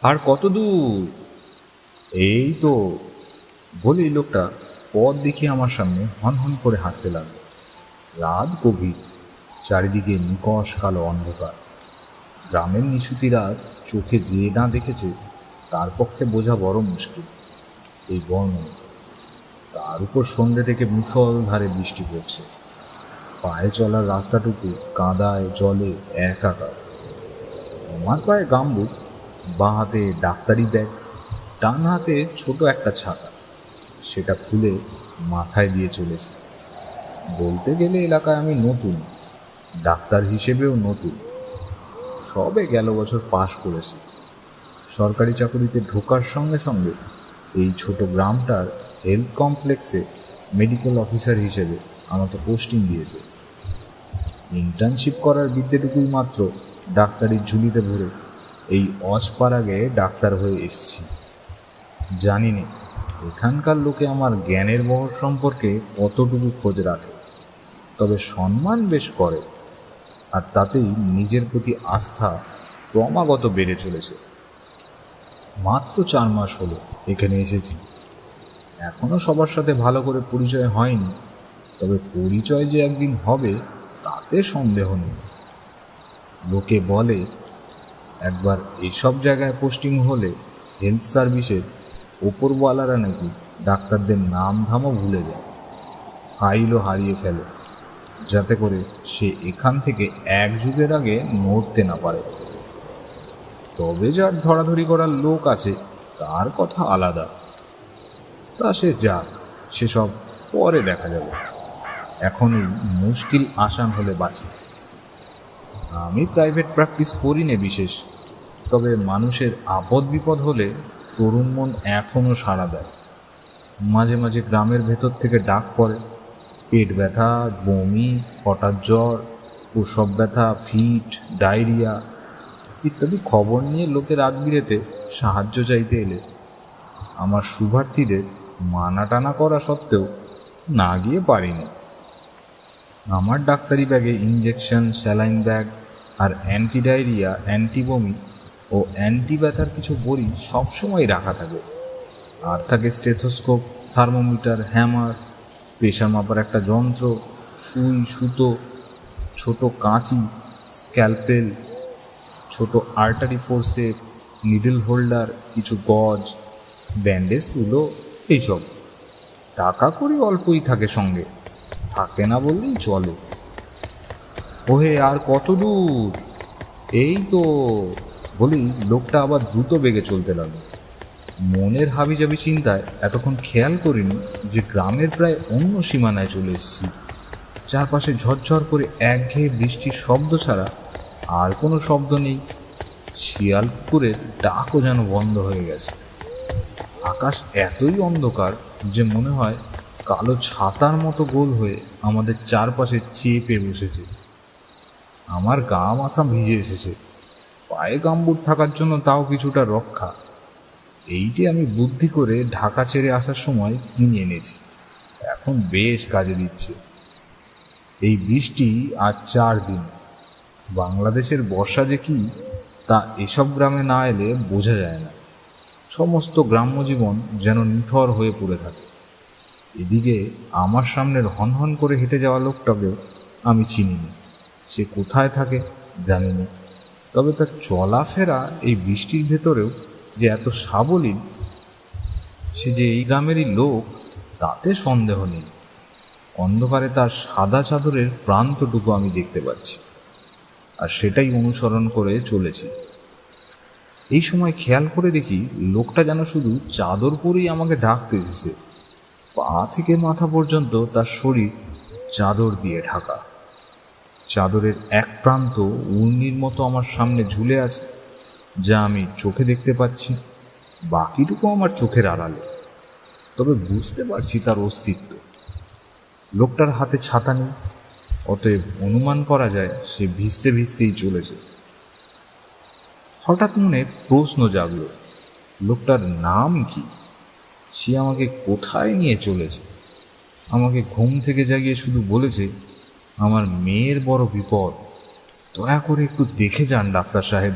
আর কত দূর? এই তো, বলেই লোকটা পথ দেখিয়ে আমার সামনে হন হন করে হাঁটতে লাগলো। রাত গভীর, চারিদিকে নিকষ কালো অন্ধকার। গ্রামের নিশুতিরা চোখে যে না দেখেছে তার পক্ষে বোঝা বড় মুশকিল এই বর্ণনা। তার উপর সন্ধ্যে থেকে মুষলধারে বৃষ্টি পড়ছে। পায়ে চলার রাস্তাটুকু কাদায় জলে একাকার। আমার পায়ে গামবুট, বাঁ হাতে ডাক্তারি ব্যাগ, ডান হাতে ছোট একটা ছাতা। সেটা খুলে মাথায় দিয়ে চলেছি। বলতে গেলে এলাকায় আমি নতুন, ডাক্তার হিসেবেও নতুন। সবে গেল বছর পাশ করেছি। সরকারি চাকরিতে ঢোকার সঙ্গে সঙ্গে এই ছোট গ্রামটার হেলথ কমপ্লেক্সে মেডিকেল অফিসার হিসেবে আমাকে পোস্টিং দিয়েছে। ইন্টার্নশিপ করার বিদ্যেটুকুই মাত্র ডাক্তারির ঝুলিতে ভরে এই অজপাড়াগে ডাক্তার হয়ে এসেছি। জানি না এখানকার লোকে আমার জ্ঞানের বহর সম্পর্কে কতটুকু খোঁজ রাখে, তবে সম্মান বেশ করে, আর তাতেই নিজের প্রতি আস্থা ক্রমাগত বেড়ে চলেছে। মাত্র 4 মাস হলো এখানে এসেছি। এখনও সবার সাথে ভালো করে পরিচয় হয়নি, তবে পরিচয় যে একদিন হবে তাতে সন্দেহ নেই। লোকে বলে একবার এসব জায়গায় পোস্টিং হলে হেলথ সার্ভিসের ওপরওয়ালারা নাকি ডাক্তারদের নাম ধামও ভুলে যায়, ফাইলও হারিয়ে ফেলে, যাতে করে সে এখান থেকে এক যুগের আগে নড়তে না পারে। তবে যার ধরাধরি করার লোক আছে তার কথা আলাদা। তা সে যাক, সেসব পরে দেখা যাবে। এখনই মুশকিল আসান হলে বাঁচি। আমি প্রাইভেট প্র্যাকটিস করি নে বিশেষ, তবে মানুষের আপদ বিপদ হলে তরুণ মন এখনও সাড়া দেয়। মাঝে মাঝে গ্রামের ভেতর থেকে ডাক পড়ে, পেট ব্যথা, বমি, হঠাৎ জ্বর, প্রসব ব্যথা, ফিট, ডায়রিয়া ইত্যাদি খবর নিয়ে লোকের রাত বিরেতে সাহায্য চাইতে এলে আমার শুভার্থীদের মানা টানা করা সত্ত্বেও না গিয়ে পারিনি। আমার ডাক্তারি ব্যাগে ইঞ্জেকশন, স্যালাইন ব্যাগ আর অ্যান্টি ডায়রিয়া, অ্যান্টি বমি ও অ্যান্টি ব্যথার কিছু বড়ি সবসময় রাখা থাকে। আর থাকে স্টেথোস্কোপ, থার্মোমিটার, হ্যামার, প্রেশার মাপার একটা যন্ত্র, সুই, সুতো, ছোট কাঁচি, স্ক্যালপেল, ছোট আর্টারি ফোর্সেপ, নিডল হোল্ডার, কিছু গজ, ব্যান্ডেজ, তুলো, এইসব। টাকা করি অল্পই থাকে সঙ্গে, থাকে না বললেই চলে। ওহে আর কত দূর? এই তো, বলেই লোকটা আবার দ্রুত বেগে চলতে লাগলো। মনের হাবিজাবি চিন্তায় এতক্ষণ খেয়াল করিনি যে গ্রামের প্রায় অন্য সীমানায় চলে এসেছি। চারপাশে ঝরঝর করে একঘেয়ে বৃষ্টির শব্দ ছাড়া আর কোনো শব্দ নেই। শিয়াল কুকুরের ডাকও যেন বন্ধ হয়ে গেছে। আকাশ এতই অন্ধকার যে মনে হয় কালো ছাতার মতো গোল হয়ে আমাদের চারপাশে চেপে বসেছে। আমার গা মাথা ভিজে এসেছে, পায়ে গামবুট থাকার জন্য তাও কিছুটা রক্ষা। এইটি আমি বুদ্ধি করে ঢাকা ছেড়ে আসার সময় কিনে এনেছি, এখন বেশ কাজে দিচ্ছে। এই বৃষ্টি আজ 4 দিন। বাংলাদেশের বর্ষা যে কি তা এসব গ্রামে না এলে বোঝা যায় না। সমস্ত গ্রাম্য জীবন যেন নিথর হয়ে পড়ে থাকে। এদিকে আমার সামনের হনহন করে হেঁটে যাওয়া লোকটাকেও আমি চিনিনি। সে কোথায় থাকে জানি না, তবে তার চলাফেরা এই বৃষ্টির ভেতরেও যে এত সাবলীল, সে যে এই গ্রামেরই লোক তাতে সন্দেহ নেই। অন্ধকারে তার সাদা চাদরের প্রান্তটুকু আমি দেখতে পাচ্ছি, আর সেটাই অনুসরণ করে চলেছি। এই সময় খেয়াল করে দেখি লোকটা যেন শুধু চাদর পরেই আমাকে ডাকতে এসেছে। পা থেকে মাথা পর্যন্ত তার শরীর চাদর দিয়ে ঢাকা। চাদরের এক প্রান্ত উর্নির মতো আমার সামনে ঝুলে আছে, যা আমি চোখে দেখতে পাচ্ছি, বাকিটুকু আমার চোখের আড়ালে, তবে বুঝতে পারছি তার অস্তিত্ব। লোকটার হাতে ছাতা নেই, অতএব অনুমান করা যায় সে ভিজতে ভিজতেই চলেছে। হঠাৎ মনে প্রশ্ন জাগল, লোকটার নাম কি? সে আমাকে কোথায় নিয়ে চলেছে? আমাকে ঘুম থেকে জাগিয়ে শুধু বলেছে, আমার মেয়ের বড় বিপদ, দয়া করে একটু দেখে যান ডাক্তার সাহেব।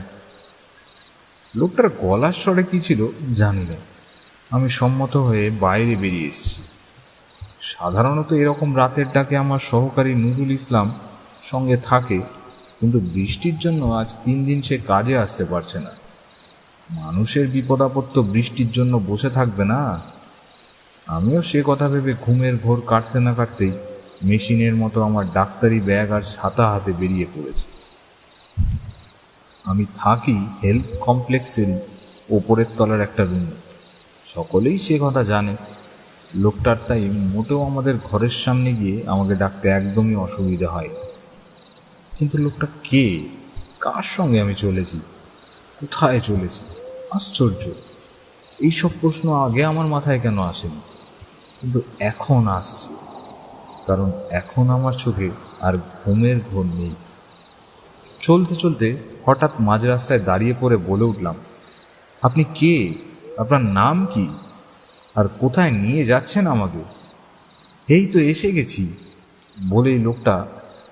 লোকটার গলার স্বরে কি ছিল জানি না। আমি সম্মত হয়ে বাইরে বেরিয়ে এসেছি। সাধারণত এরকম রাতের ডাকে আমার সহকারী নুরুল ইসলাম সঙ্গে থাকে, কিন্তু বৃষ্টির জন্য আজ 3 দিন সে কাজে আসতে পারছে না। মানুষের বিপদ আপদ তো বৃষ্টির জন্য বসে থাকবে না। আমিও সে কথা ভেবে ঘুমের ঘোর কাটতে না কাটতেই মেশিনের মতো আমার ডাক্তারি ব্যাগ আর ছাতা হাতে বেরিয়ে পড়েছি। আমি থাকি হেলথ কমপ্লেক্সের ওপরের তলার একটা রুমে। সকলেই সে কথা জানে। লোকটার তাই মোটেও আমাদের ঘরের সামনে গিয়ে আমাকে ডাকতে একদমই অসুবিধা হয়। কিন্তু লোকটা কে? কার সঙ্গে আমি চলেছি? কোথায় চলেছি? আশ্চর্য! এইসব প্রশ্ন আগে আমার মাথায় কেন আসেনি, কিন্তু এখন আসছে। কারণ এখন আমার চোখে আর ঘুমের ঘোর নেই। চলতে চলতে হঠাৎ মাঝ রাস্তায় দাঁড়িয়ে পড়ে বলে উঠলাম, আপনি কে? আপনার নাম কি? আর কোথায় নিয়ে যাচ্ছেন আমাকে? এই তো এসে গেছি বলেই লোকটা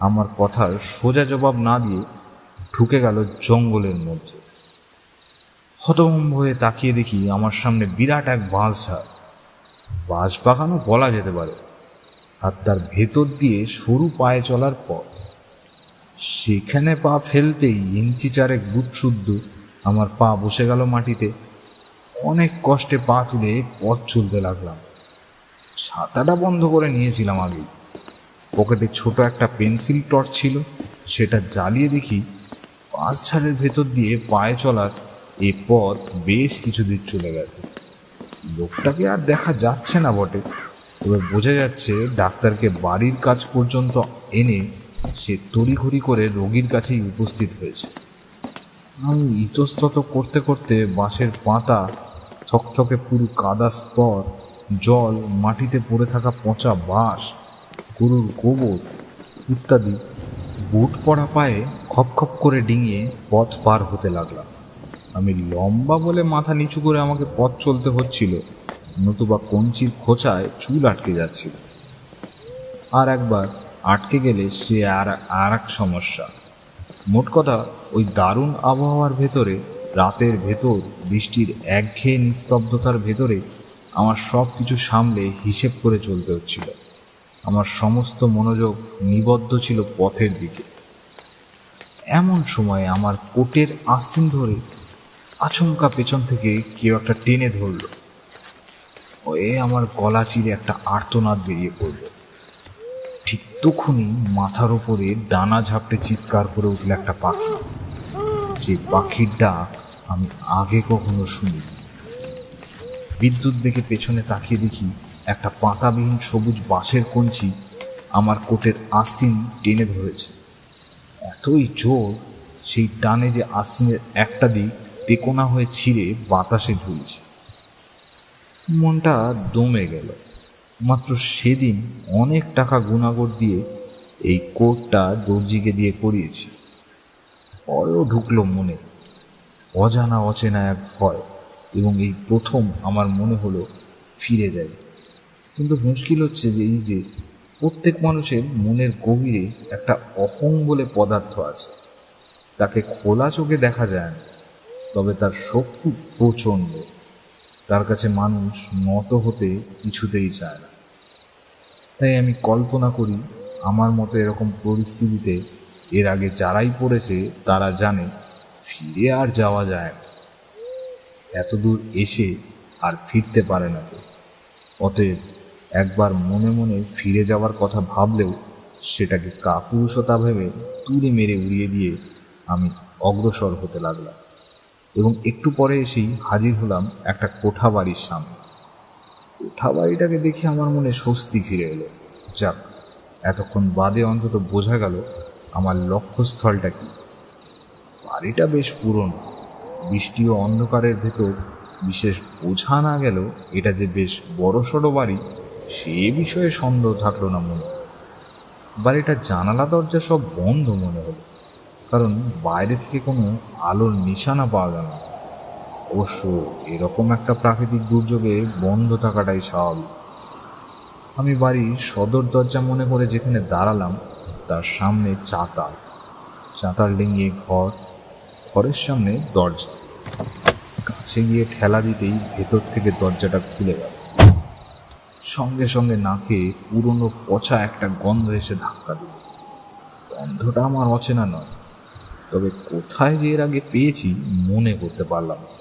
আমার কথার সোজা জবাব না দিয়ে ঢুকে গেল জঙ্গলের মধ্যে। হতভম্ব হয়ে তাকিয়ে দেখি আমার সামনে বিরাট এক বাঁশঝাড়, বাঁশবাগানও বলা যেতে পারে, আর তার ভেতর দিয়ে সরু পায়ে চলার পথ। সেখানে পা ফেলতেই ইঞ্চি চারেক বুটশুদ্ধ আমার পা বসে গেল মাটিতে। অনেক কষ্টে পা তুলে পথ চলতে লাগলাম। ছাতাটা বন্ধ করে নিয়েছিলাম আগেই। পকেটে ছোট একটা পেন্সিল টর্চ ছিল, সেটা জ্বালিয়ে দেখি বাঁশঝাড়ের ভেতর দিয়ে পায়ে চলার এ পথ বেশ কিছু দূর চলে গেছে। লোকটাকে আর দেখা যাচ্ছে না বটে, তবে বোঝা যাচ্ছে ডাক্তারকে বাড়ির কাছ পর্যন্ত এনে সে তড়িঘড়ি করে রোগীর কাছেই উপস্থিত হয়েছে। আমি ইতস্তত করতে করতে বাঁশের পাতা, থকথকে পুরো কাদা স্তর, জল, মাটিতে পড়ে থাকা পচা বাঁশ, গরুর গোবর ইত্যাদি বুট পড়া পায়ে খপ খপ করে ডিঙিয়ে পথ পার হতে লাগলাম। আমি লম্বা বলে মাথা নিচু করে আমাকে পথ চলতে হচ্ছিল, নতুবা কঞ্চির খোঁচায় চুল আটকে যাচ্ছিল। আর একবার আটকে গেলে সে আর এক সমস্যা। মোট কথা, ওই দারুণ আবহাওয়ার ভেতরে, রাতের ভেতর, বৃষ্টির একঘেয়ে নিস্তব্ধতার ভেতরে আমার সব কিছু সামলে হিসেব করে চলতে হচ্ছিল। আমার সমস্ত মনোযোগ নিবদ্ধ ছিল পথের দিকে। এমন সময় আমার কোটের আস্তিন ধরে আচমকা পেছন থেকে কেউ একটা টেনে ধরল। ওয়ে আমার গলা চিরে একটা আর্তনাদ বেরিয়ে পড়ল। ঠিক তখনই মাথার ওপরে ডানা ঝাপটে চিৎকার করে উঠল একটা পাখি, যে পাখির ডাক আমি আগে কখনো শুনিনি। বিদ্যুৎ বেগে পেছনে তাকিয়ে দেখি একটা পাতাবিহীন সবুজ বাঁশের কঞ্চি আমার কোটের আস্তিন টেনে ধরেছে। এতই জোর, সেই টানে যে আস্তিনের একটা দিক তেকোনা হয়ে ছিঁড়ে বাতাসে ঝুলছে। মনটা দমে গেল। মাত্র সেদিন অনেক টাকা গুণাগর দিয়ে এই কোটটা দর্জিকে দিয়ে করিয়েছি। ভয়ও ঢুকলো মনে, অজানা অচেনা এক ভয়, এবং এই প্রথম আমার মনে হলো ফিরে যাই। কিন্তু মুশকিল হচ্ছে যে এই যে প্রত্যেক মানুষের মনের গভীরে একটা অহং বলে পদার্থ আছে। তাকে খোলা চোখে দেখা যায় না, তবে তার শক্তি প্রচণ্ড। তার কাছে মানুষ নত হতে কিছুতেই চায় না। তাই আমি কল্পনা করি, আমার মতো এরকম পরিস্থিতিতে এর আগে যারাই পড়েছে তারা জানে ফিরে আর যাওয়া যায় না। এত দূর এসে আর ফিরতে পারে না কেউ। অতএব একবার মনে মনে ফিরে যাওয়ার কথা ভাবলেও সেটাকে কাপুরুষতা ভেবে তুড়ি মেরে উড়িয়ে দিয়ে আমি অগ্রসর হতে লাগলাম, এবং একটু পরে এসেই হাজির হলাম একটা কোঠা বাড়ির সামনে। কোঠা বাড়িটাকে দেখে আমার মনে স্বস্তি ফিরে এলো। যাক, এতক্ষণ বাদে অন্তত বোঝা গেল আমার লক্ষ্যস্থলটা কি। বাড়িটা বেশ পুরনো। বৃষ্টি ও অন্ধকারের ভেতর বিশেষ বোঝা না গেল এটা যে বেশ বড়সড় বাড়ি, সে বিষয়ে সন্দেহ থাকলো না মনে। বাড়িটার জানালা দরজা সব বন্ধ মনে হলো, কারণ বাইরে থেকে কোনো আলোর নিশানা পাওয়া গেল না। অবশ্য এরকম একটা প্রাকৃতিক দুর্যোগে বন্ধ থাকাটাই স্বাভাবিক। আমি বাড়ির সদর দরজা মনে করে যেখানে দাঁড়ালাম, তার সামনে চাতাল, চাতাল ডিঙিয়ে ঘর, ঘরের সামনে দরজা। কাছে গিয়ে ঠেলা দিতেই ভেতর থেকে দরজাটা খুলে গেল। সঙ্গে সঙ্গে নাকে পুরনো পচা একটা গন্ধ এসে ধাক্কা দিল। গন্ধটা আমার অচেনা নয়, তবে কোথায় যে এর আগে পেয়েছি মনে করতে পারলাম না।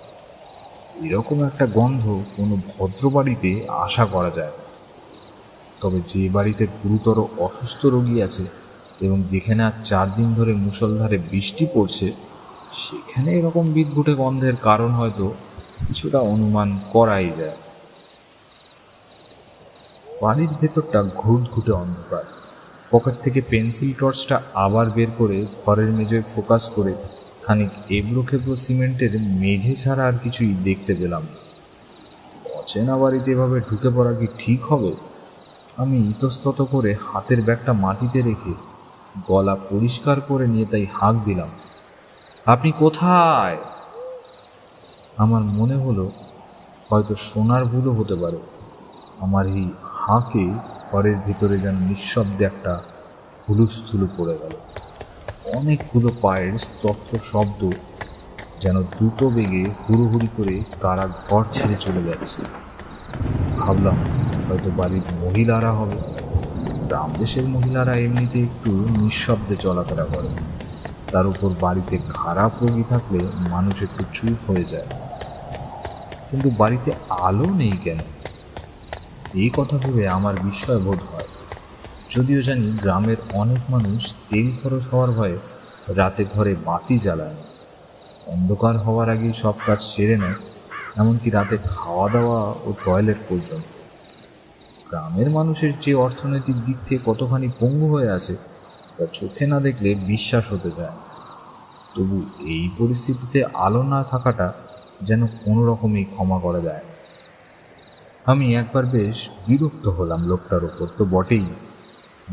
এরকম একটা গন্ধ কোনো ভদ্র বাড়িতে আশা করা যায় না। তবে যে বাড়িতে গুরুতর অসুস্থ রোগী আছে এবং যেখানে আর 4 দিন ধরে মুষলধারে বৃষ্টি পড়ছে, সেখানে এরকম বিদঘুটে গন্ধের কারণ হয়তো কিছুটা অনুমান করাই যায়। বাড়ির ভেতরটা ঘুটঘুটে অন্ধকার। পকেট থেকে পেন্সিল টর্চটা আবার বের করে ঘরের মেঝেয় ফোকাস করে খানিক এবড়ো খেবড়ো সিমেন্টের মেঝে ছাড়া আর কিছুই দেখতে পেলাম না। অচেনা বাড়িতে এভাবে ঢুকে পড়া কি ঠিক হবে? আমি ইতস্তত করে হাতের ব্যাগটা মাটিতে রেখে গলা পরিষ্কার করে নিয়ে তাই হাঁক দিলাম, আপনি কোথায়? আমার মনে হলো হয়তো শোনার ভুলও হতে পারে। আমার এই হাঁকে ঘরের ভিতরে যেন নিঃশব্দে একটা হুলুস্থুলু পড়ে গেল। অনেকগুলো পায়ের স্তব্ধ শব্দ, যেন দ্রুত বেগে হুড়োহুড়ি করে কারা ঘর ছেড়ে চলে যাচ্ছে। ভাবলাম হয়তো বাড়ির মহিলারা হবে। গ্রাম দেশের মহিলারা এমনিতে একটু নিঃশব্দে চলাফেরা করে, তার উপর বাড়িতে খারাপ রোগী থাকলে মানুষ একটু চুপ হয়ে যায়। কিন্তু বাড়িতে আলো নেই কেন? এই কথা ভেবে আমার বিস্ময় বোধ হয়। যদিও জানি গ্রামের অনেক মানুষ তেল খরচ হওয়ার ভয়ে রাতে ঘরে বাতি জ্বালায় না, অন্ধকার হওয়ার আগেই সব কাজ সেরে নেয়, এমনকি রাতে খাওয়া দাওয়া ও টয়লেট পর্যন্ত। গ্রামের মানুষের যে অর্থনৈতিক দিক থেকে কতখানি পঙ্গু হয়ে আছে তা চোখে না দেখলে বিশ্বাস হতে যায় না। তবু এই পরিস্থিতিতে আলো না থাকাটা যেন কোনো রকমই ক্ষমা করা যায় না। আমি একবার বেশ বিরক্ত হলাম লোকটার ওপর তো বটেই,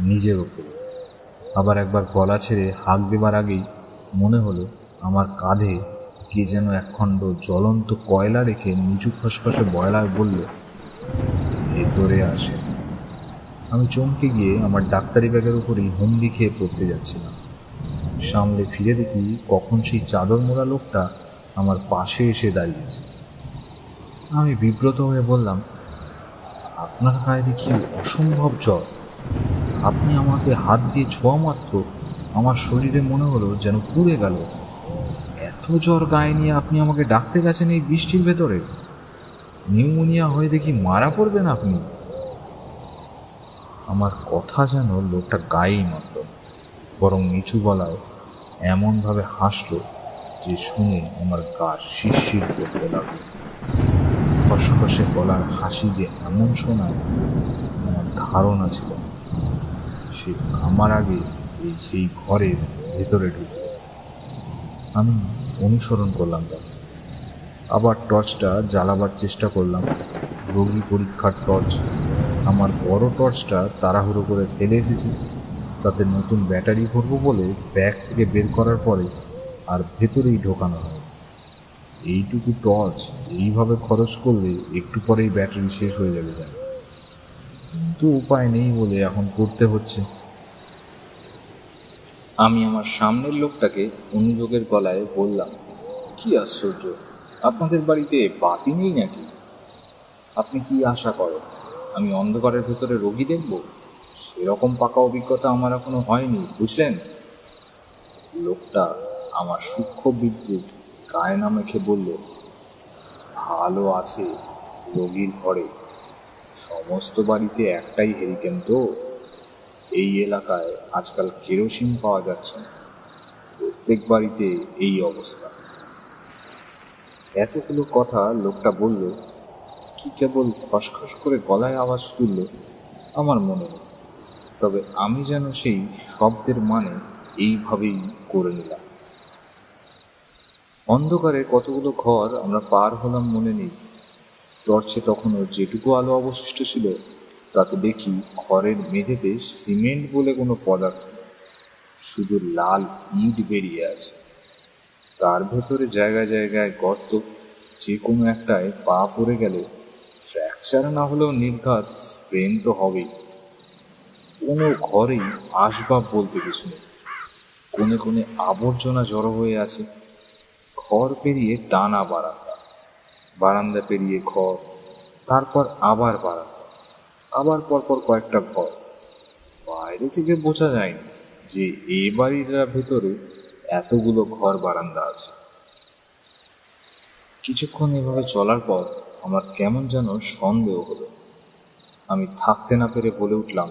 নিজের ওপর। আবার একবার গলা ছেড়ে হাঁক দেবার আগেই মনে হলো আমার কাঁধে কে যেন একখণ্ড জ্বলন্ত কয়লা রেখে নিচু খসখসে বয়লায় বলল, ভেতরে আসে। আমি চমকে গিয়ে আমার ডাক্তারি ব্যাগের উপরেই হুমড়ি খেয়ে পড়তে যাচ্ছিলাম। সামনে ফিরে দেখি কখন সেই চাদর মোড়া লোকটা আমার পাশে এসে দাঁড়িয়েছে। আমি বিব্রত হয়ে বললাম, আপনার গায়ে দেখি অসম্ভব জ্বর। আপনি আমাকে হাত দিয়ে ছোঁয়া মাত্র আমার শরীরে মনে হলো যেন পুড়ে গেল। এত জ্বর গায়ে নিয়ে আপনি আমাকে ডাকতে গেছেন এই বৃষ্টির ভেতরে? নিউমোনিয়া হয়ে দেখি মারা পড়বেন আপনি। আমার কথা যেন লোকটা গায়েই মারল, বরং নিচু গলায় এমনভাবে হাসলো যে শুনে আমার গা শিরশির করতে লাগলো। খসখসে গলার হাসি যে এমন শোনায় আমার ধারণা ছিল না। সে আমার আগে সেই ঘরের ভেতরে ঢুকল। আমি অনুসরণ করলাম তাকে। আবার টর্চটা জ্বালাবার চেষ্টা করলাম। রোগী পরীক্ষার টর্চ। আমার বড় টর্চটা তাড়াহুড়ো করে ফেলে এসেছি, তাতে নতুন ব্যাটারি ভরবো বলে ব্যাগ থেকে বের করার পরে আর ভেতরেই ঢোকানো হয়। এইটুকু টর্চ এইভাবে খরচ করলে একটু পরেই ব্যাটারি শেষ হয়ে যাবে জানি, কিন্তু উপায় নেই বলে এখন করতে হচ্ছে। আমি আমার সামনের লোকটাকে অনুযোগের গলায় বললাম, কি আশ্চর্য, আপনাদের বাড়িতে বাতি নেই নাকি? আপনি কি আশা করেন আমি অন্ধকারের ভেতরে রোগী দেখব? সেরকম পাকা অভিজ্ঞতা আমার এখনো হয়নি, বুঝলেন? লোকটা আমার সূক্ষ্ম বিদ্যুৎ গায়ে না মেখে বলল, ভালো আছে রোগীর ঘরে। সমস্ত বাড়িতে একটাই হেরিকেন তো। এই এলাকায় আজকাল কেরোসিন পাওয়া যাচ্ছে না, প্রত্যেক বাড়িতে এই অবস্থা। এতগুলো কথা লোকটা বলল, কি কেবল খসখস করে গলায় আওয়াজ তুলল আমার মনে নেই, তবে আমি যেন সেই শব্দের মানে এইভাবেই করে নিলাম। অন্ধকারে কতগুলো ঘর আমরা পার হলাম মনে নেই। টর্চে তখনও যেটুকু আলো অবশিষ্ট ছিল তাতে দেখি ঘরের মেঝেতে সিমেন্ট বলে কোনো পদার্থ নেই, শুধু লাল ইট বেরিয়ে আছে। তার ভেতরে জায়গায় জায়গায় গর্ত, যে কোনো একটায় পা পড়ে গেলে ফ্র্যাকচার না হলেও নির্ঘাত স্প্রেন তো হবেই। কোনো ঘরেই আসবাব বলতে কিছু নেই, কোণে কোণে আবর্জনা জড়ো হয়ে আছে। ঘর পেরিয়ে টানা বারান্দা, বারান্দা পেরিয়ে ঘর, তারপর আবার বারান্দা, আবার পরপর কয়েকটা ঘর। বাইরে থেকে বোঝা যায়নি যে এই বাড়ির ভেতরে এতগুলো ঘর বারান্দা আছে। কিছুক্ষণ এভাবে চলার পর আমার কেমন যেন সন্দেহ হলো। আমি থাকতে না পেরে বলে উঠলাম,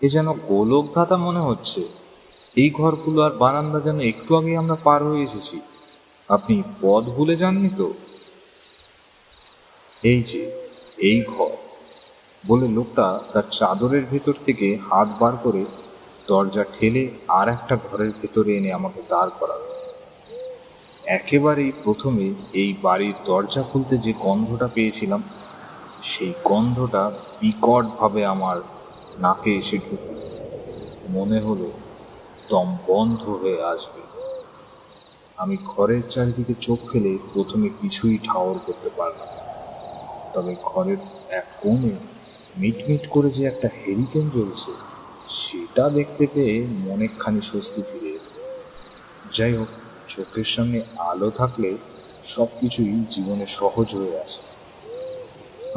এ যেন গোলক ধাঁধা মনে হচ্ছে। এই ঘরগুলো আর বারান্দা যেন একটু আগে আমরা পার হয়ে এসেছি। আপনি পথ ভুলে যাননি তো? এই যে এই ঘর, বলে লোকটা তার চাদরের ভেতর থেকে হাত বার করে দরজা ঠেলে আর একটা ঘরের ভেতরে এনে আমাকে দাঁড় করালো। একেবারেই প্রথমে এই বাড়ির দরজা খুলতে যে গন্ধটা পেয়েছিলাম, সেই গন্ধটা বিকটভাবে আমার নাকে এসে ঢুকল। মনে হলো দম বন্ধ হয়ে আসবে। আমি ঘরের চারিদিকে চোখ ফেলে প্রথমে কিছুই ঠাওর করতে পারলাম না। তবে ঘরের এক কোণে মিটমিট করে যে একটা হেরিকেন জ্বলছে, সেটা দেখতে পেয়ে অনেকখানি স্বস্তি ফিরে এলো। যাই হোক, চোখের সামনে আলো থাকলে সব কিছুই জীবনে সহজ হয়ে আসে।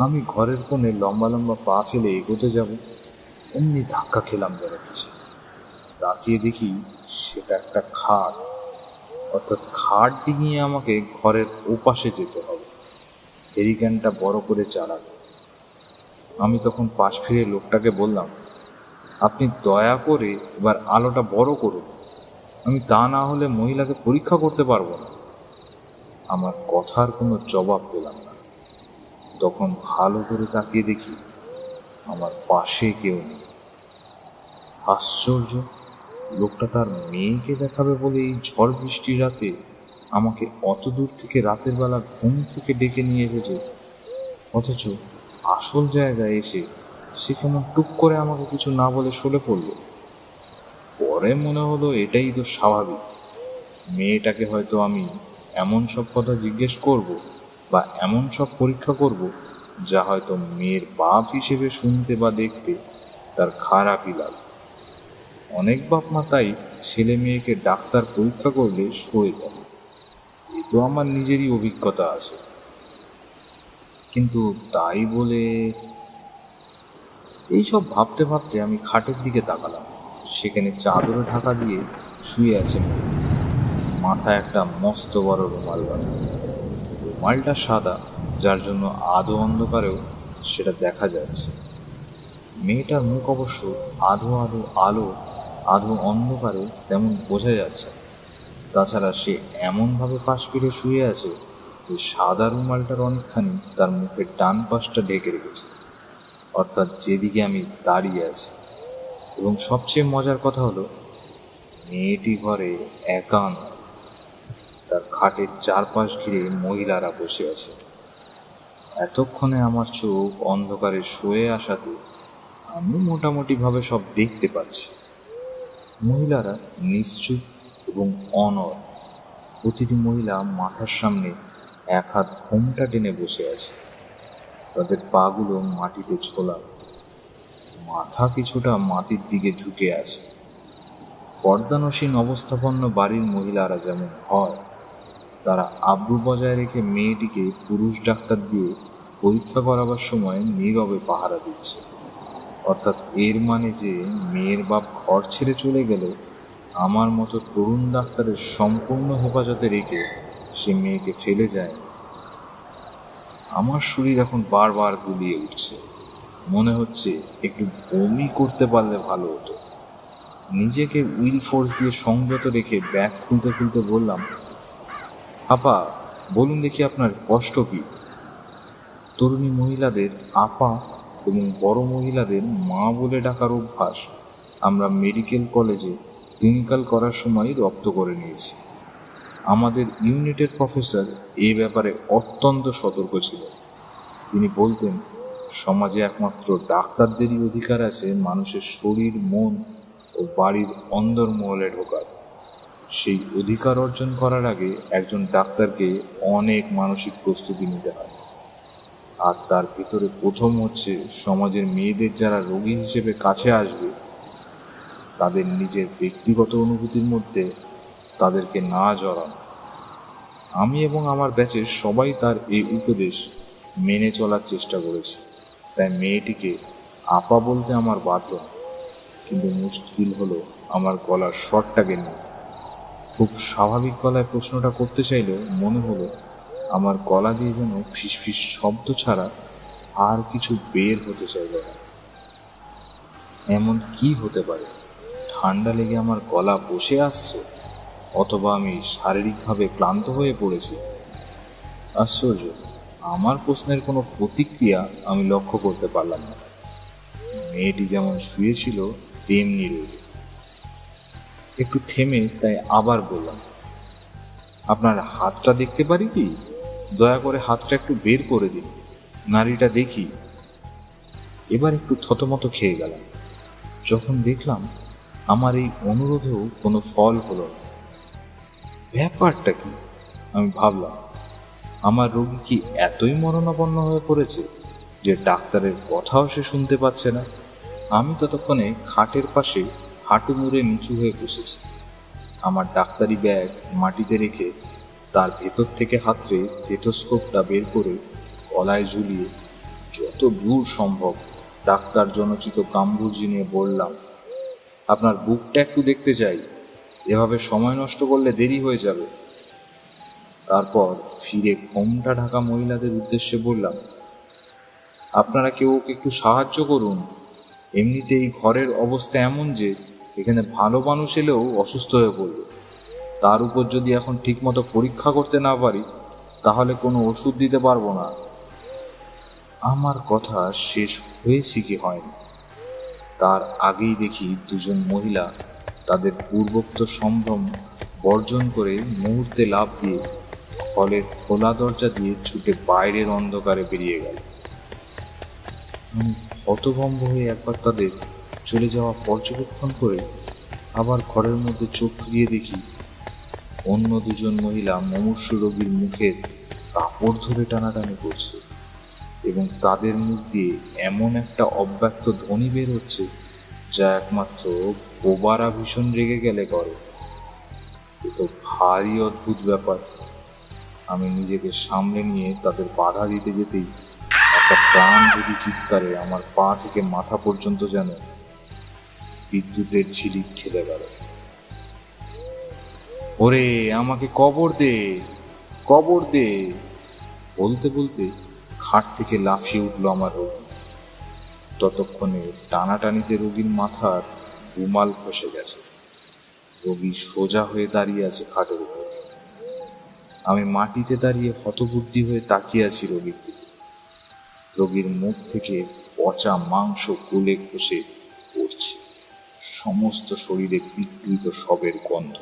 আমি ঘরের কোণে লম্বা লম্বা পা ফেলে এগোতে যাব, অমনি ধাক্কা খেলাম যেন পিছিয়ে। তাকিয়ে দেখি সেটা একটা খাট, অর্থাৎ খাট ডিঙিয়ে আমাকে ঘরের ওপাশে যেতে হবে। হেরিকেনটা বড় করে চালালো। আমি তখন পাশ ফিরে লোকটাকে বললাম, আপনি দয়া করে এবার আলোটা বড় করুন, আমি তা না হলে মহিলাকে পরীক্ষা করতে পারবো না। আমার কথার কোনো জবাব পেলাম না। তখন ভালো করে তাকিয়ে দেখি আমার পাশে কেউ নেই। আশ্চর্য, লোকটা তার মেয়েকে দেখাবে বলে এই ঝড় বৃষ্টির রাতে আমাকে অত দূর থেকে রাতের বেলা ঘুম থেকে ডেকে নিয়ে এসেছে, অথচ আসল জায়গায় এসে সে কেমন টুক করে আমাকে কিছু না বলে সরে পড়ল। পরে মনে হলো এটাই তো স্বাভাবিক। মেয়েটাকে হয়তো আমি এমন সব কথা জিজ্ঞেস করব বা এমন সব পরীক্ষা করব যা হয়তো মেয়ের বাপ হিসেবে শুনতে বা দেখতে তার খারাপই লাগে। অনেক বাপ মা তাই ছেলে মেয়েকে ডাক্তার পরীক্ষা করলে সরে যায়। এ তো আমার নিজেরই অভিজ্ঞতা আছে। কিন্তু তাই বলে এইসব ভাবতে ভাবতে আমি খাটের দিকে তাকালাম। সেখানে চাদরে ঢাকা দিয়ে শুয়ে আছে মেয়ে। মাথায় একটা মস্ত বড় রুমাল বাঁধা। রুমালটা সাদা, যার জন্য আধো অন্ধকারেও সেটা দেখা যাচ্ছে। মেয়েটার মুখ অবশ্য আধো আধো আলো, আধো অন্ধকারে তেমন বোঝা যাচ্ছে না। তাছাড়া সে এমনভাবে পাশ ফিরে শুয়ে আছে যে সাদা রুমালটার অনেকখানি তার মুখের ডান পাশটা ঢেকে রেখেছে, অর্থাৎ যেদিকে আমি দাঁড়িয়ে আছি। এবং সবচেয়ে মজার কথা হলো, মেয়েটি ঘরে একা নয়, তার খাটের চারপাশ ঘিরে মহিলারা বসে আছে। এতক্ষণে আমার চোখ অন্ধকারে শুয়ে আসাতে আমি মোটামুটিভাবে সব দেখতে পাচ্ছি। মহিলারা নিশ্চুপ এবং অনড়। প্রতিটি মহিলা মাথার সামনে এক হাত ঘোমটা টেনে বসে আছে। তাদের পাগুলো মাটিতে ছোলা, মাথা কিছুটা মাটির দিকে ঝুঁকে আছে। পর্দানসীন অবস্থাপন্ন বাড়ির মহিলারা যেমন হয়, তারা আব্রু বজায় রেখে মেয়েটিকে পুরুষ ডাক্তার দিয়ে পরীক্ষা করাবার সময় নীরবে পাহারা দিচ্ছে। অর্থাৎ এর মানে যে মেয়ের বাপ ঘর ছেড়ে চলে গেলে আমার মতো তরুণ ডাক্তারের সম্পূর্ণ হেফাজতে রেখে সে মেয়েকে ফেলে যায়। আমার শরীর এখন বারবার গুলিয়ে উঠছে। মনে হচ্ছে একটু বমি করতে পারলে ভালো হতো। নিজেকে উইল ফোর্স দিয়ে সংযত রেখে ব্যাগ খুলতে খুলতে বললাম, আপা, বলুন দেখি আপনার কষ্ট কি? তরুণী মহিলাদের আপা এবং বড় মহিলাদের মা বলে ডাকার অভ্যাস আমরা মেডিকেল কলেজে ক্লিনিক্যাল করার সময় রপ্ত করে নিয়েছি। আমাদের ইউনিটের প্রফেসর এ ব্যাপারে অত্যন্ত সতর্ক ছিল। তিনি বলতেন, সমাজে একমাত্র ডাক্তারদেরই অধিকার আছে মানুষের শরীর, মন ও বাড়ির অন্দরমহলে ঢোকার। সেই অধিকার অর্জন করার আগে একজন ডাক্তারকে অনেক মানসিক প্রস্তুতি নিতে হয়। আর তার ভিতরে প্রথম হচ্ছে সমাজের মেয়েদের যারা রোগী হিসেবে কাছে আসবে, তাদের নিজের ব্যক্তিগত অনুভূতির মধ্যে তাদেরকে না জড়ানো। আমি এবং আমার ব্যাচের সবাই তার এই উপদেশ মেনে চলার চেষ্টা করেছি, তাই মেয়েটিকে আপা বলতে আমার বাধল না। কিন্তু মুশকিল হলো আমার গলার স্বরটাকে নিয়ে। খুব স্বাভাবিক গলায় প্রশ্নটা করতে চাইলেও মনে হলো আমার গলা দিয়ে যেন ফিসফিস শব্দ ছাড়া আর কিছু বের হতে চাইল না। এমন কি হতে পারে? ঠান্ডা লেগে আমার গলা বসে আসছে, অথবা আমি শারীরিকভাবে ক্লান্ত হয়ে পড়েছি। আশ্চর্য, আমার প্রশ্নের কোনো প্রতিক্রিয়া আমি লক্ষ্য করতে পারলাম না। মেয়েটি যেমন শুয়েছিল তেমনি রইল। একটু থেমে তাই আবার বললাম, আপনার হাতটা দেখতে পারি কি? দয়া করে হাতটা একটু বের করে দিন, নাড়িটা দেখি। এবার একটু থতমত খেয়ে গেলাম যখন দেখলাম আমার এই অনুরোধেও কোনো ফল হলো না। ব্যাপারটা কি? আমি ভাবলাম, আমার রোগী কি এতই মরণাপন্ন হয়ে পড়েছে যে ডাক্তারের কথাও সে শুনতে পাচ্ছে না? আমি ততক্ষণে খাটের পাশে হাঁটু মুড়ে নিচু হয়ে বসেছি। আমার ডাক্তারি ব্যাগ মাটিতে রেখে তার ভেতর থেকে হাতড়ে স্টেথোস্কোপটা বের করে গলায় ঝুলিয়ে যত দূর সম্ভব ডাক্তার জনচিত গাম্ভীর্য নিয়ে বললাম, আপনার বুকটা একটু দেখতে চাই, এভাবে সময় নষ্ট করলে দেরি হয়ে যাবে। তারপর ফিরে ঘোমটা ঢাকা মহিলাদের উদ্দেশ্যে বললাম, আপনারা কেউ ওকে একটু সাহায্য করুন। এমনিতেই ঘরের অবস্থা এমন যে এখানে ভালো মানুষ এলেও অসুস্থ হয়ে পড়বে। তার উপর যদি এখন ঠিকমতো পরীক্ষা করতে না পারি তাহলে কোনো ওষুধ দিতে পারবো না। আমার কথা শেষ হয়েছে কি হয়নি, তার আগেই দেখি দুজন মহিলা তাদের পূর্বোক্ত সম্ভ্রম বর্জন করে মুহূর্তে লাফ দিয়ে হলের খোলা দরজা দিয়ে ছুটে বাইরের অন্ধকারে বেরিয়ে গেল। আমি হতভম্ব হয়ে একবার তাদের চলে যাওয়া পর্যবেক্ষণ করে আবার ঘরের মধ্যে চোখ ফিরিয়ে দেখি অন্য দুজন মহিলা মুমূর্ষু রোগীর মুখের কাপড় ধরে টানাটানি করছে এবং তাদের মুখ দিয়ে এমন একটা অব্যক্ত ধ্বনি বের হচ্ছে যা একমাত্র বোবারা ভীষণ রেগে গেলে করে। এ তো ভারী অদ্ভুত ব্যাপার। আমি নিজেকে সামলে নিয়ে তাদের বাধা দিতে যেতেই একটা প্রাণঘাতী চিৎকারে আমার পা থেকে মাথা পর্যন্ত যেন বিদ্যুতের ঝিলিক খেলে গেল। ওরে, আমাকে কবর দে, কবর দে! বলতে বলতে খাট থেকে লাফিয়ে উঠল আমার রোগী। ততক্ষণে টানাটানিতে রোগীর মাথার রুমাল খসে গেছে। রোগী সোজা হয়ে দাঁড়িয়ে আছে খাটের উপর। আমি মাটিতে দাঁড়িয়ে হতবুদ্ধি হয়ে তাকিয়ে আছি রোগীর দিকে। রোগীর মুখ থেকে পচা মাংস গলে খসে পড়ছে, সমস্ত শরীরে বিকৃত শবের গন্ধ।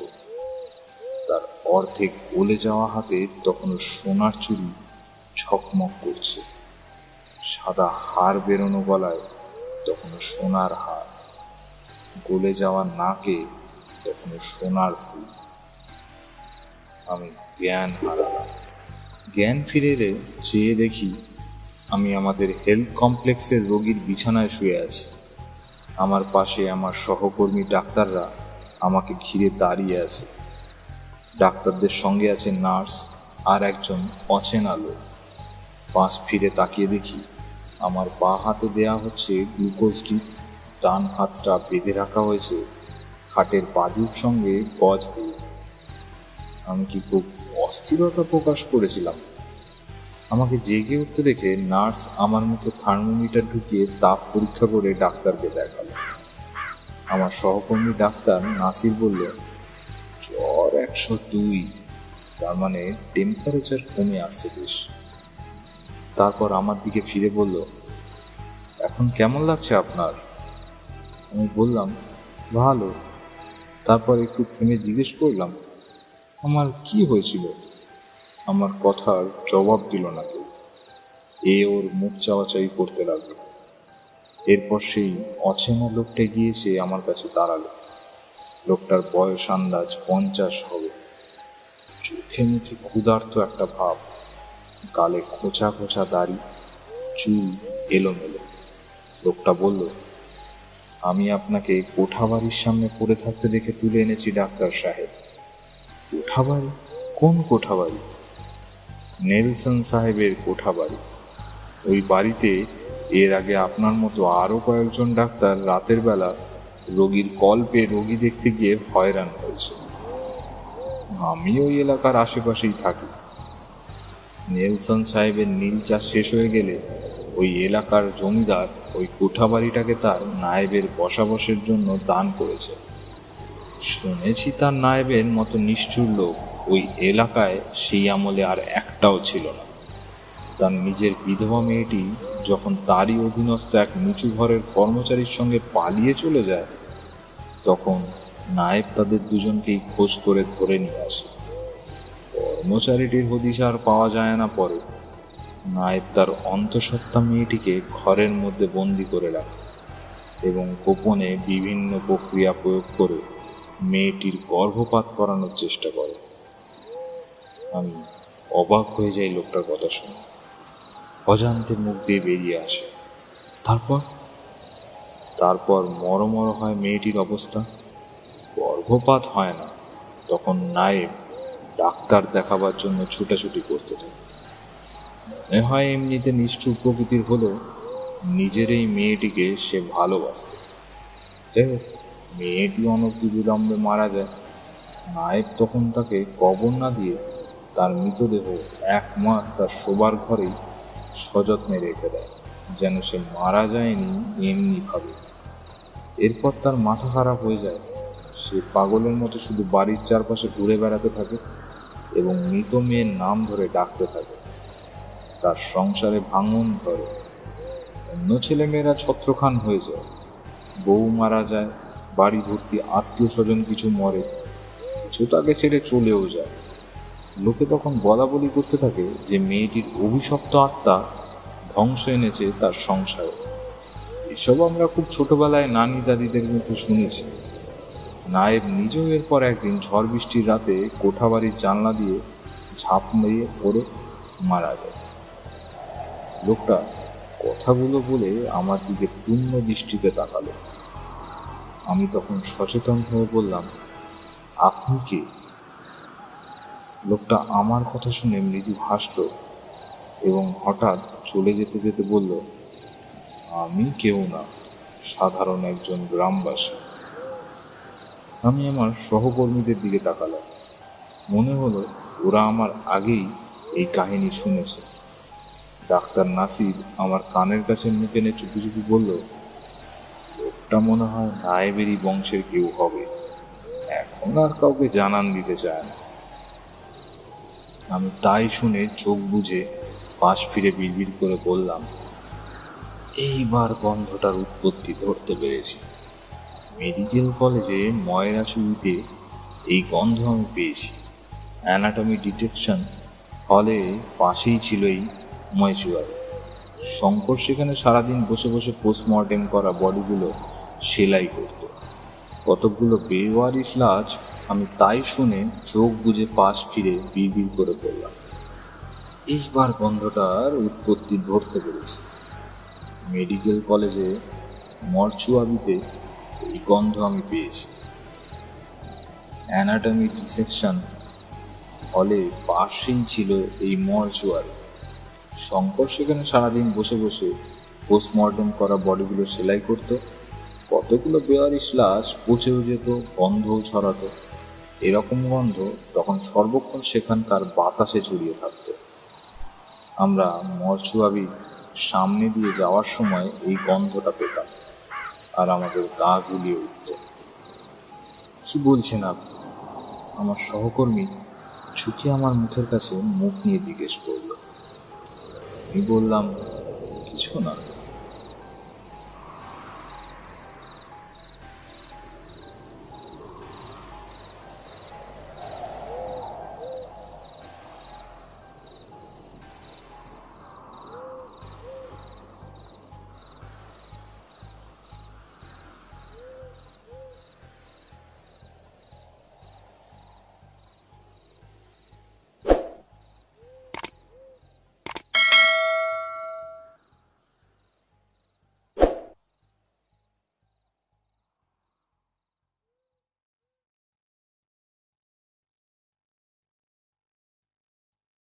তার অর্ধেক গলে যাওয়া হাতে তখনও সোনার চুড়ি ঝকমক করছে, সাদা হাড় বেরোনো গলায় তখনও সোনার হার, গলে যাওয়া নাকে তখনও সোনার ফুল। আমি জ্ঞান হারালাম। জ্ঞান ফিরে এলে চেয়ে দেখি আমি আমাদের হেলথ কমপ্লেক্সের রোগীর বিছানায় শুয়ে আছি। আমার পাশে আমার সহকর্মী ডাক্তাররা আমাকে ঘিরে দাঁড়িয়ে আছে। ডাক্তারদের সঙ্গে আছে নার্স আর একজন অচেনা লোক। পাশ ফিরে তাকিয়ে দেখি আমার বাঁ হাতে দেয়া হচ্ছে গ্লুকোজ ডিপ, ডান হাতটা বেঁধে রাখা হয়েছে খাটের বাজুর সঙ্গে গজ দিয়ে। আমি কি খুব অস্থিরতা প্রকাশ করেছিলাম? আমাকে জেগে উঠতে দেখে নার্স আমার মুখে থার্মোমিটার ঢুকিয়ে তাপ পরীক্ষা করে ডাক্তারকে দেখালো। আমার সহকর্মী ডাক্তার নাসির বলল, জ্বর 102, তার মানে টেম্পারেচার কমে আসছে বেশ। তারপর আমার দিকে ফিরে বলল, এখন কেমন লাগছে আপনার? আমি বললাম, ভালো। তারপর একটু থেমে জিজ্ঞেস করলাম, আমার কি হয়েছিল? আমার কথার জবাব দিল না কেউ। ওর মুখ চাওয়াচাই করতে লাগলো। এরপর সেই অচেনা লোকটা গিয়ে সে আমার কাছে দাঁড়ালো। লোকটার বয়স আন্দাজ 50 হবে। চোখে মুখে ক্ষুধার্ত একটা ভাব, গালে খোঁচা খোঁচা দাড়ি, চুল এলোমেলো। লোকটা বলল, আমি আপনাকে কোঠাবাড়ির সামনে পড়ে থাকতে দেখে তুলে এনেছি ডাক্তার সাহেব। কোঠাবাড়ি? কোন কোঠাবাড়ি? নেলসন সাহেবের কোঠা বাড়ি। ওই বাড়িতে এর আগে আপনার মতো আরও কয়েকজন ডাক্তার রাতের বেলা রোগীর কল পেয়ে রোগী দেখতে গিয়ে হয়রান হয়েছে। আমি ওই এলাকার আশেপাশেই থাকি। নেলসন সাহেবের নীল চাষ শেষ হয়ে গেলে ওই এলাকার জমিদার ওই কোঠা বাড়িটাকে তার নায়েবের বসাবসের জন্য দান করেছে। শুনেছি তার নায়েবের মতো নিষ্ঠুর লোক ওই এলাকায় সেই আমলে আর একটাও ছিল না। তার নিজের বিধবা মেয়েটি যখন তারই অধীনস্থ এক নিচু ঘরের কর্মচারীর সঙ্গে পালিয়ে চলে যায়, তখন নায়েব তাদের দুজনকেই খোঁজ করে ধরে নিয়ে আসে। কর্মচারীটির হদিশ আর পাওয়া যায় না। পরে নায়েব তার অন্তঃসত্ত্বা মেয়েটিকে ঘরের মধ্যে বন্দি করে রাখে এবং গোপনে বিভিন্ন প্রক্রিয়া প্রয়োগ করে মেয়েটির গর্ভপাত করানোর চেষ্টা করে। আমি অবাক হয়ে যাই লোকটার কথা শুনে। অজান্তে মুখ দিয়ে বেরিয়ে আসে, তারপর মরমর হয় মেয়েটির অবস্থা। গর্ভপাত হয় না। তখন নায়েব ডাক্তার দেখাবার জন্য ছুটাছুটি করতে থাকে। মনে হয় এমনিতে নিষ্ঠুর প্রকৃতির হলেও নিজের এই মেয়েটিকে সে ভালোবাসে। যাই হোক, মেয়েটি অনতিবিলম্বে মারা যায়। নায়েব তখন তাকে কবর না দিয়ে তার মৃতদেহ 1 মাস তার শোবার ঘরেই সযত্নে রেখে দেয়, যেন সে মারা যায়নি এমনিভাবে। এরপর তার মাথা খারাপ হয়ে যায়। সে পাগলের মতো শুধু বাড়ির চারপাশে ঘুরে বেড়াতে থাকে এবং মৃত মেয়ের নাম ধরে ডাকতে থাকে। তার সংসারে ভাঙন ধরে। অন্য ছেলেমেয়েরা ছত্রখান হয়ে যায়। বউ মারা যায়, বাড়ি ভর্তি আত্মীয় স্বজন কিছু মরে, কিছু তাকে ছেড়ে চলেও যায়। লোকে তখন বলা বলি করতে থাকে যে মেয়েটির অভিশপ্ত আত্মা ধ্বংস এনেছে তার সংসারে। এসব আমরা খুব ছোটবেলায় নানি দাদিদের মুখে শুনেছি। নায়েব নিজেও এরপর একদিন ঝড় বৃষ্টির রাতে কোঠাবাড়ির জানলা দিয়ে ঝাঁপ মেরে পড়ে মারা যায়। লোকটা কথাগুলো বলে আমার দিকে পূর্ণ দৃষ্টিতে তাকালো। আমি তখন সচেতন হয়ে বললাম, আপনি কে? লোকটা আমার কথা শুনে মৃদু হাসল এবং হঠাৎ চলে যেতে যেতে বলল, আমি কেউ না, সাধারণ একজন গ্রামবাসী। আমি আমার সহকর্মীদের দিকে তাকালাম। মনে হলো ওরা আমার আগেই এই কাহিনী শুনেছে। ডাক্তার নাসির আমার কানের কাছে মুখ এনে চুপি চুপি বলল, লোকটা মনে হয় নায়েবেরই বংশের কেউ হবে, এখন আর কাউকে জানান দিতে চায় না। আমি তাই শুনে চোখ বুজে পাশ ফিরে বিড়বিড় করে বললাম, এইবার গন্ধটার উৎপত্তি ধরতে পেরেছি। মেডিকেল কলেজে ময়রা চুরিতে এই গন্ধ আমি পেয়েছি। অ্যানাটমি ডিটেকশন হলে পাশেই ছিল এই ময়চুয়ারি। শঙ্কর সেখানে সারাদিন বসে বসে পোস্টমর্টেম করা বডিগুলো সেলাই করত। কতকগুলো বেওয়ারিশ লাশ। আমি তাই শুনে চোখ বুজে পাশ ফিরে বিড়বিড় করে বললাম, এইবার গন্ধটার উৎপত্তি ধরতে পেরেছি। মেডিকেল কলেজে মরচুয়ারিতে এই গন্ধ আমি পেয়েছি। অ্যানাটমি ডিসেকশন হলে পাশেই ছিল এই মরচুয়ারি। শঙ্কর সেখানে সারাদিন বসে বসে পোস্টমর্টেম করা বডিগুলো সেলাই করত। কতগুলো বেওয়ারিশ লাশ পচেও যেত, গন্ধও ছড়াতো। এরকম গন্ধ তখন সর্বক্ষণ সেখানকার বাতাসে ছড়িয়ে থাকত। আমরা মরচুয়ারির সামনে দিয়ে যাওয়ার সময় এই গন্ধটা পেতাম আর আমাদের গা গুলিয়ে উঠত। কি বলছেন আপনি? আমার সহকর্মী ঝুঁকে আমার মুখের কাছে মুখ নিয়ে জিজ্ঞেস করল। আমি বললাম, কিছু না।